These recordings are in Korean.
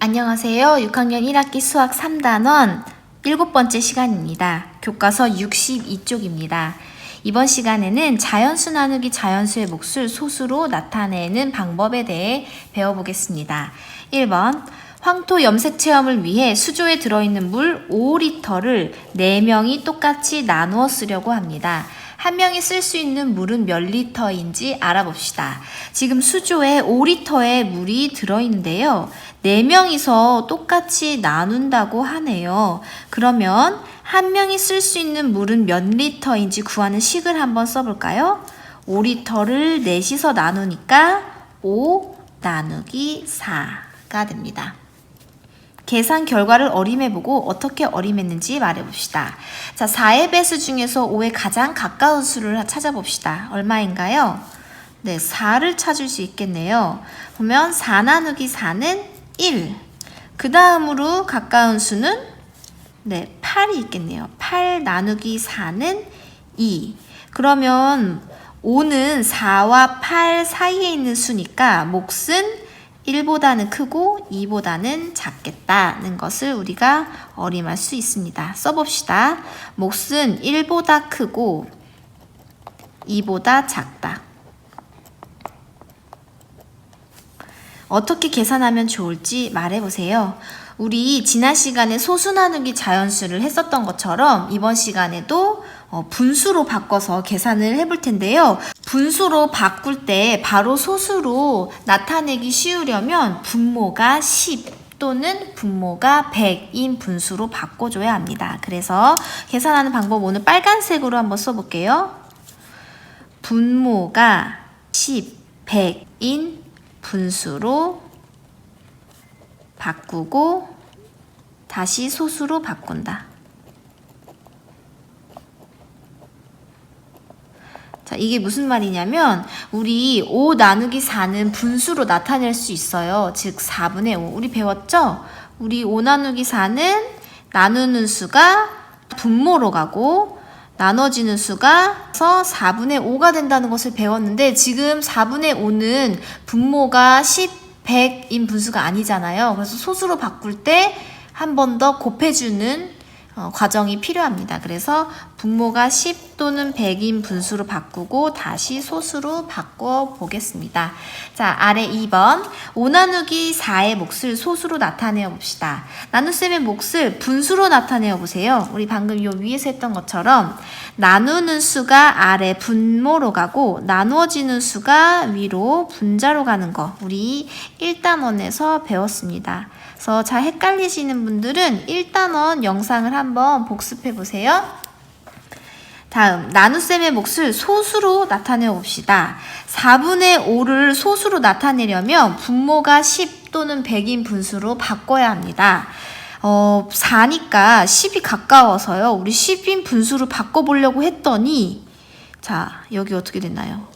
안녕하세요. 6학년 1학기 수학 3단원 7번째 시간입니다. 교과서 62쪽입니다. 이번 시간에는 자연수 나누기 자연수의 몫을 소수로 나타내는 방법에 대해 배워보겠습니다. 1번 황토 염색 체험을 위해 수조에 들어있는 물 5리터를 4명이 똑같이 나누어 쓰려고 합니다. 한 명이 쓸 수 있는 물은 몇 리터인지 알아봅시다. 지금 수조에 5리터의 물이 들어있는데요. 4명이서 똑같이 나눈다고 하네요. 그러면 한 명이 쓸 수 있는 물은 몇 리터인지 구하는 식을 한번 써볼까요? 5리터를 넷이서 나누니까 5 나누기 4가 됩니다. 계산 결과를 어림해보고 어떻게 어림했는지 말해봅시다. 자, 4의 배수 중에서 5에 가장 가까운 수를 찾아봅시다. 얼마인가요? 네, 4를 찾을 수 있겠네요. 보면 4 나누기 4는 1. 그 다음으로 가까운 수는 8이 있겠네요. 8 나누기 4는 2. 그러면 5는 4와 8 사이에 있는 수니까 몫은 1보다는 크고 2보다는 작겠다는 것을 우리가 어림할 수 있습니다. 써봅시다. 몫은 1보다 크고 2보다 작다. 어떻게 계산하면 좋을지 말해보세요. 우리 지난 시간에 소수 나누기 자연수를 했었던 것처럼 이번 시간에도 분수로 바꿔서 계산을 해볼 텐데요. 분수로 바꿀 때 바로 소수로 나타내기 쉬우려면 분모가 10 또는 분모가 100인 분수로 바꿔줘야 합니다. 그래서 계산하는 방법 오늘 빨간색으로 한번 써볼게요. 분모가 10, 100인 분수로 바꾸고 다시 소수로 바꾼다. 자, 이게 무슨 말이냐면 우리 5 나누기 4는 분수로 나타낼 수 있어요. 즉 4분의 5. 우리 배웠죠? 우리 5 나누기 4는 나누는 수가 분모로 가고 나눠지는 수가 4분의 5가 된다는 것을 배웠는데 지금 4분의 5는 분모가 10, 100인 분수가 아니잖아요. 그래서 소수로 바꿀 때 한 번 더 곱해주는 과정이 필요합니다. 그래서 분모가 10 또는 100인 분수로 바꾸고 다시 소수로 바꿔 보겠습니다. 자, 아래 2번 5 나누기 4의 몫을 소수로 나타내어 봅시다. 나눗셈의 몫을 분수로 나타내어 보세요. 우리 방금 요 위에서 했던 것처럼 나누는 수가 아래 분모로 가고 나누어지는 수가 위로 분자로 가는 거 우리 1단원에서 배웠습니다. 그래서 잘 헷갈리시는 분들은 1단원 영상을 한번 복습해 보세요. 다음 나눗셈의 몫을 소수로 나타내어 봅시다. 4분의 5를 소수로 나타내려면 분모가 10 또는 100인 분수로 바꿔야 합니다. 4니까 10이 가까워서요. 우리 10인 분수로 바꿔보려고 했더니 자, 여기 어떻게 됐나요?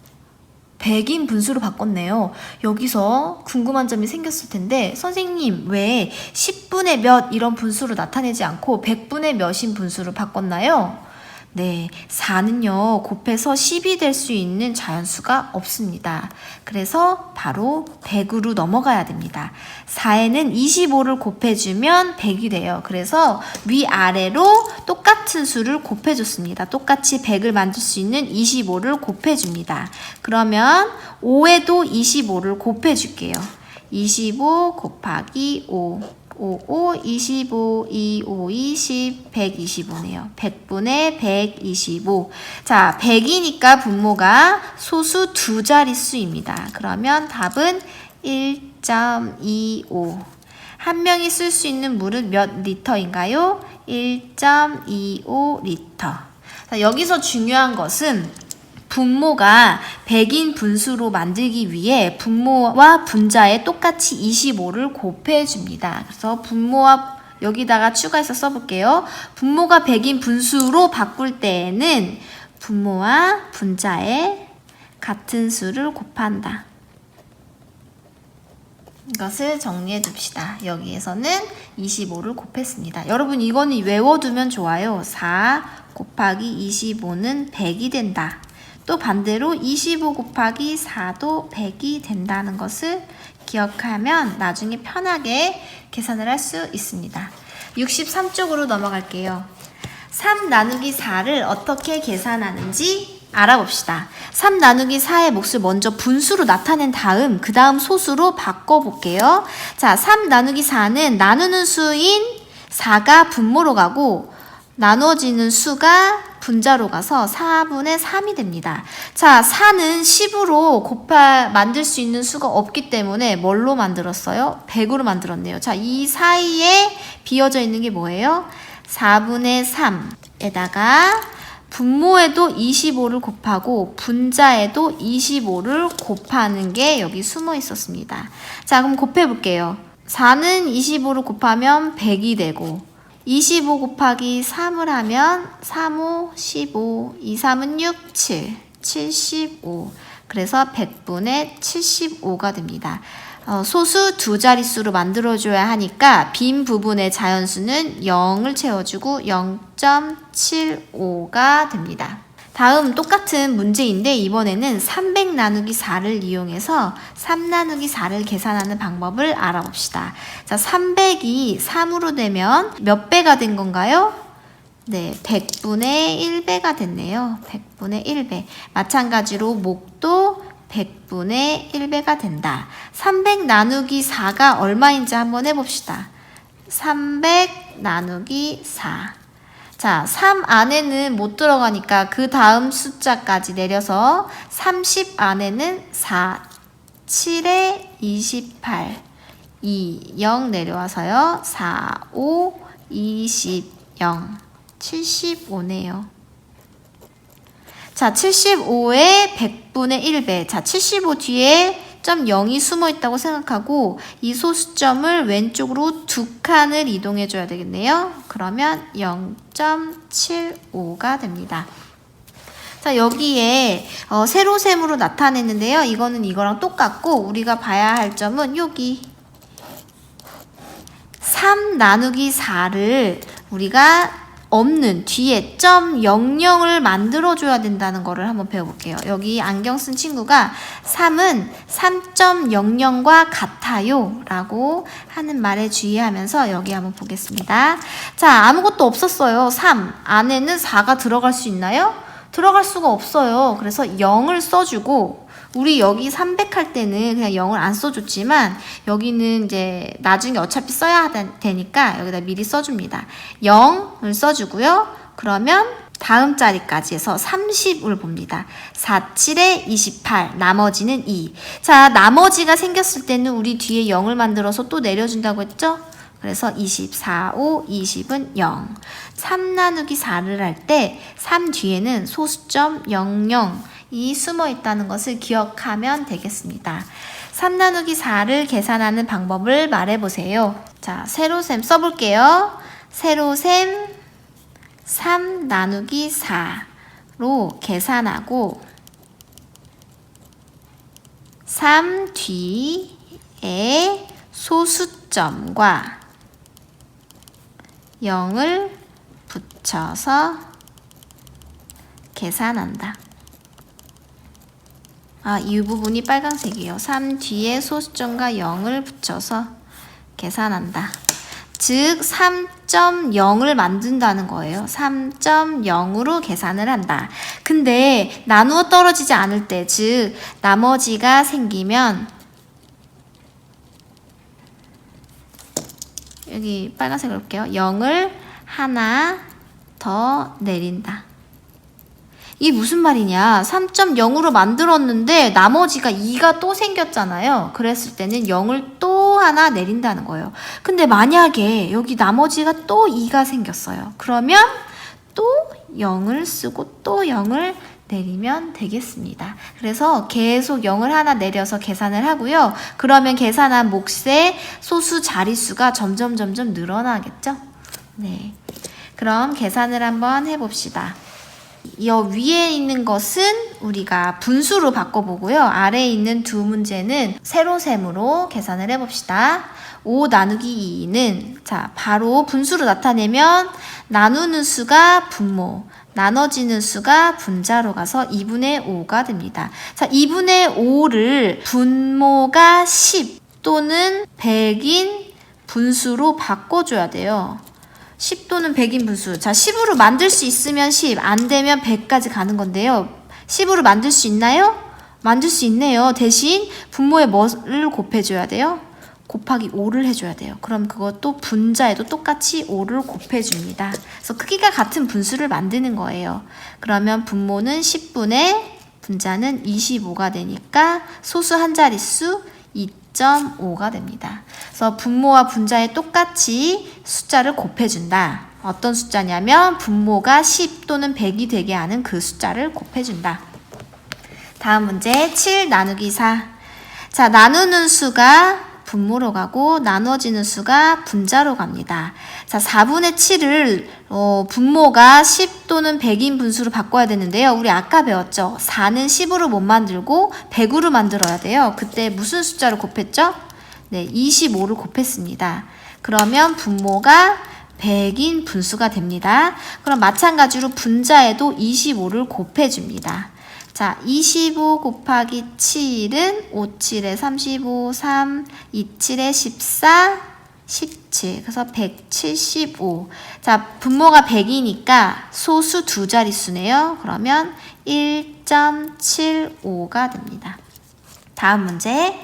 100인 분수로 바꿨네요. 여기서 궁금한 점이 생겼을 텐데 선생님 왜 10분의 몇 이런 분수로 나타내지 않고 100분의 몇인 분수로 바꿨나요? 네, 4는요 곱해서 10이 될 수 있는 자연수가 없습니다. 그래서 바로 100으로 넘어가야 됩니다. 4에는 25를 곱해주면 100이 돼요. 그래서 위아래로 똑같은 수를 곱해줬습니다. 똑같이 100을 만들 수 있는 25를 곱해줍니다. 그러면 5에도 25를 곱해줄게요. 25 곱하기 5 5, 25, 2, 5, 20, 125네요. 100분의 125. 자, 100이니까 분모가 소수 두 자릿수입니다. 그러면 답은 1.25. 한 명이 쓸 수 있는 물은 몇 리터인가요? 1.25 리터. 자, 여기서 중요한 것은 분모가 100인 분수로 만들기 위해 분모와 분자에 똑같이 25를 곱해줍니다. 그래서 분모와 여기다가 추가해서 써볼게요. 분모가 100인 분수로 바꿀 때에는 분모와 분자에 같은 수를 곱한다. 이것을 정리해 둡시다. 여기에서는 25를 곱했습니다. 여러분 이거는 외워두면 좋아요. 4 곱하기 25는 100이 된다. 또 반대로 25 곱하기 4도 100이 된다는 것을 기억하면 나중에 편하게 계산을 할 수 있습니다. 63쪽으로 넘어갈게요. 3 나누기 4를 어떻게 계산하는지 알아봅시다. 3 나누기 4의 몫을 먼저 분수로 나타낸 다음 그 다음 소수로 바꿔볼게요. 자, 3 나누기 4는 나누는 수인 4가 분모로 가고 나눠지는 수가 분자로 가서 4분의 3이 됩니다. 자, 4는 10으로 만들 수 있는 수가 없기 때문에 뭘로 만들었어요? 100으로 만들었네요. 자, 이 사이에 비어져 있는 게 뭐예요? 4분의 3에다가 분모에도 25를 곱하고 분자에도 25를 곱하는 게 여기 숨어 있었습니다. 자, 그럼 곱해볼게요. 4는 25를 곱하면 100이 되고 25 곱하기 3을 하면 3, 5, 15, 2, 3은 6, 7, 75. 그래서 100분의 75가 됩니다. 소수 두 자릿수로 만들어줘야 하니까 빈 부분의 자연수는 0을 채워주고 0.75가 됩니다. 다음 똑같은 문제인데 이번에는 300 나누기 4를 이용해서 3 나누기 4를 계산하는 방법을 알아봅시다. 자, 300이 3으로 되면 몇 배가 된 건가요? 네, 100분의 1배가 됐네요. 100분의 1배. 마찬가지로 목도 100분의 1배가 된다. 300 나누기 4가 얼마인지 한번 해봅시다. 300 나누기 4. 자, 3 안에는 못 들어가니까 그 다음 숫자까지 내려서 30 안에는 4, 7에 28, 2, 0 내려와서요. 4, 5, 20, 0, 75네요. 자, 75에 100분의 1배. 자, 75 뒤에 점 0이 숨어 있다고 생각하고 이 소수점을 왼쪽으로 두 칸을 이동해 줘야 되겠네요. 그러면 0.75가 됩니다. 자, 여기에 세로셈으로 나타냈는데요. 이거는 이거랑 똑같고 우리가 봐야 할 점은 여기 3 나누기 4를 우리가 없는 뒤에 점 00을 만들어줘야 된다는 거를 한번 배워볼게요. 여기 안경 쓴 친구가 3은 3.00과 같아요 라고 하는 말에 주의하면서 여기 한번 보겠습니다. 자, 아무것도 없었어요. 3 안에는 4가 들어갈 수 있나요? 들어갈 수가 없어요. 그래서 0을 써주고 우리 여기 300 할 때는 그냥 0을 안 써줬지만 여기는 이제 나중에 어차피 써야 되니까 여기다 미리 써줍니다. 0을 써주고요. 그러면 다음 자리까지 해서 30을 봅니다. 4, 7에 28, 나머지는 2. 자, 나머지가 생겼을 때는 우리 뒤에 0을 만들어서 또 내려준다고 했죠? 그래서 24, 5, 20은 0. 3 나누기 4를 할 때 3 뒤에는 소수점 00이 숨어 있다는 것을 기억하면 되겠습니다. 3 나누기 4를 계산하는 방법을 말해보세요. 자, 세로셈 써볼게요. 세로셈 3 나누기 4로 계산하고 3 뒤에 소수점과 0을 붙여서 계산한다. 이 부분이 빨간색이에요. 3 뒤에 소수점과 0을 붙여서 계산한다. 즉 3.0을 만든다는 거예요. 3.0으로 계산을 한다. 근데 나누어 떨어지지 않을 때, 즉 나머지가 생기면 여기 빨간색으로 볼게요. 0을 하나 더 내린다. 이게 무슨 말이냐? 3.0으로 만들었는데 나머지가 2가 또 생겼잖아요. 그랬을 때는 0을 또 하나 내린다는 거예요. 근데 만약에 여기 나머지가 또 2가 생겼어요. 그러면 또 0을 쓰고 또 0을 내리면 되겠습니다. 그래서 계속 0을 하나 내려서 계산을 하고요. 그러면 계산한 몫의 소수 자릿수가 점점 늘어나겠죠? 네. 그럼 계산을 한번 해봅시다. 이 위에 있는 것은 우리가 분수로 바꿔보고요. 아래에 있는 두 문제는 세로셈으로 계산을 해봅시다. 5 나누기 2는 자 바로 분수로 나타내면 나누는 수가 분모, 나눠지는 수가 분자로 가서 2분의 5가 됩니다. 자, 2분의 5를 분모가 10, 또는 100인 분수로 바꿔줘야 돼요. 10 또는 100인 분수. 자, 10으로 만들 수 있으면 10, 안 되면 100까지 가는 건데요. 10으로 만들 수 있나요? 만들 수 있네요. 대신 분모에 뭐를 곱해줘야 돼요? 곱하기 5를 해줘야 돼요. 그럼 그것도 분자에도 똑같이 5를 곱해줍니다. 그래서 크기가 같은 분수를 만드는 거예요. 그러면 분모는 10분의 분자는 25가 되니까 소수 한 자릿수 2.5가 됩니다. 그래서 분모와 분자에 똑같이 숫자를 곱해준다. 어떤 숫자냐면 분모가 10 또는 100이 되게 하는 그 숫자를 곱해준다. 다음 문제 7 나누기 4. 자, 나누는 수가 분모로 가고 나눠지는 수가 분자로 갑니다. 자, 4분의 7을 분모가 10 또는 100인 분수로 바꿔야 되는데요. 우리 아까 배웠죠? 4는 10으로 못 만들고 100으로 만들어야 돼요. 그때 무슨 숫자를 곱했죠? 네, 25를 곱했습니다. 그러면 분모가 100인 분수가 됩니다. 그럼 마찬가지로 분자에도 25를 곱해줍니다. 자, 25 곱하기 7은 5, 7에 35, 3, 2, 7에 14, 17. 그래서 175. 자, 분모가 100이니까 소수 두 자릿수네요. 그러면 1.75가 됩니다. 다음 문제.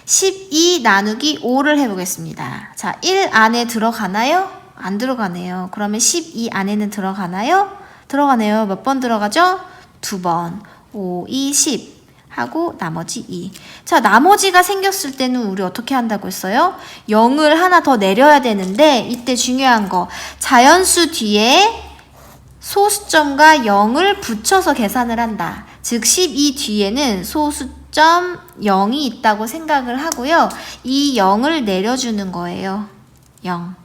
12 나누기 5를 해보겠습니다. 자, 1 안에 들어가나요? 안 들어가네요. 그러면 12 안에는 들어가나요? 들어가네요. 몇 번 들어가죠? 2번. 5, 2, 10 하고 나머지 2. 자, 나머지가 생겼을 때는 우리 어떻게 한다고 했어요? 0을 하나 더 내려야 되는데 이때 중요한 거 자연수 뒤에 소수점과 0을 붙여서 계산을 한다. 즉 12 뒤에는 소수점 0이 있다고 생각을 하고요. 이 0을 내려주는 거예요. 0.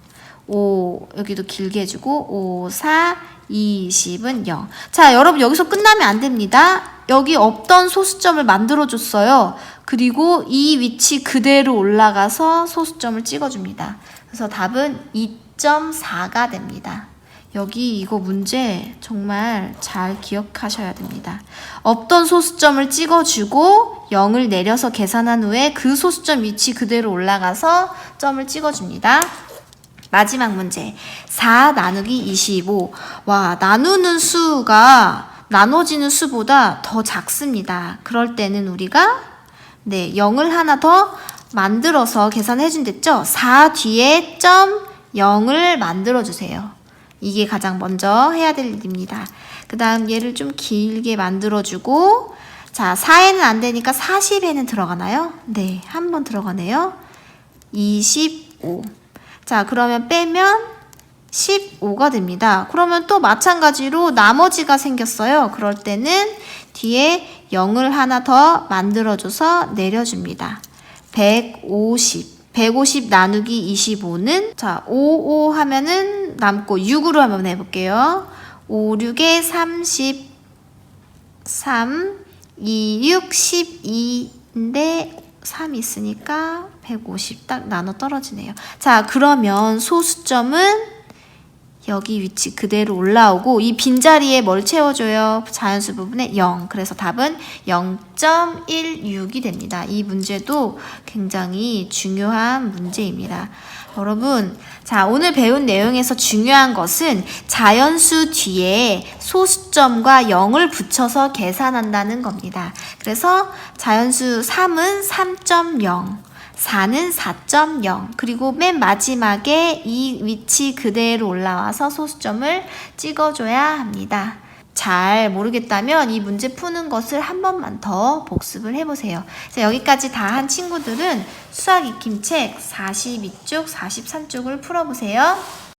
5 여기도 길게 해주고 5, 4, 20은 0. 자, 여러분 여기서 끝나면 안 됩니다. 여기 없던 소수점을 만들어줬어요. 그리고 이 위치 그대로 올라가서 소수점을 찍어줍니다. 그래서 답은 2.4가 됩니다. 여기 이거 문제 정말 잘 기억하셔야 됩니다. 없던 소수점을 찍어주고 0을 내려서 계산한 후에 그 소수점 위치 그대로 올라가서 점을 찍어줍니다. 마지막 문제 4 나누기 25. 와, 나누는 수가 나눠지는 수보다 더 작습니다. 그럴 때는 우리가 0을 하나 더 만들어서 계산해 준댔죠? 4 뒤에 점 0을 만들어 주세요. 이게 가장 먼저 해야 될 일입니다. 그 다음 얘를 좀 길게 만들어 주고 자, 4에는 안 되니까 40에는 들어가나요? 네, 한 번 들어가네요. 25. 자, 그러면 빼면 15가 됩니다. 그러면 또 마찬가지로 나머지가 생겼어요. 그럴 때는 뒤에 0을 하나 더 만들어줘서 내려줍니다. 150. 150 나누기 25는 자, 5 하면은 남고 6으로 한번 해볼게요. 5, 6에 33, 2, 6, 12인데 3 있으니까 150 딱 나눠 떨어지네요. 자, 그러면 소수점은 여기 위치 그대로 올라오고 이 빈자리에 뭘 채워줘요? 자연수 부분에 0. 그래서 답은 0.16이 됩니다. 이 문제도 굉장히 중요한 문제입니다. 여러분, 자, 오늘 배운 내용에서 중요한 것은 자연수 뒤에 소수점과 0을 붙여서 계산한다는 겁니다. 그래서 자연수 3은 3.0, 4는 4.0, 그리고 맨 마지막에 이 위치 그대로 올라와서 소수점을 찍어줘야 합니다. 잘 모르겠다면 이 문제 푸는 것을 한 번만 더 복습을 해보세요. 자, 여기까지 다 한 친구들은 수학 익힘책 42쪽, 43쪽을 풀어보세요.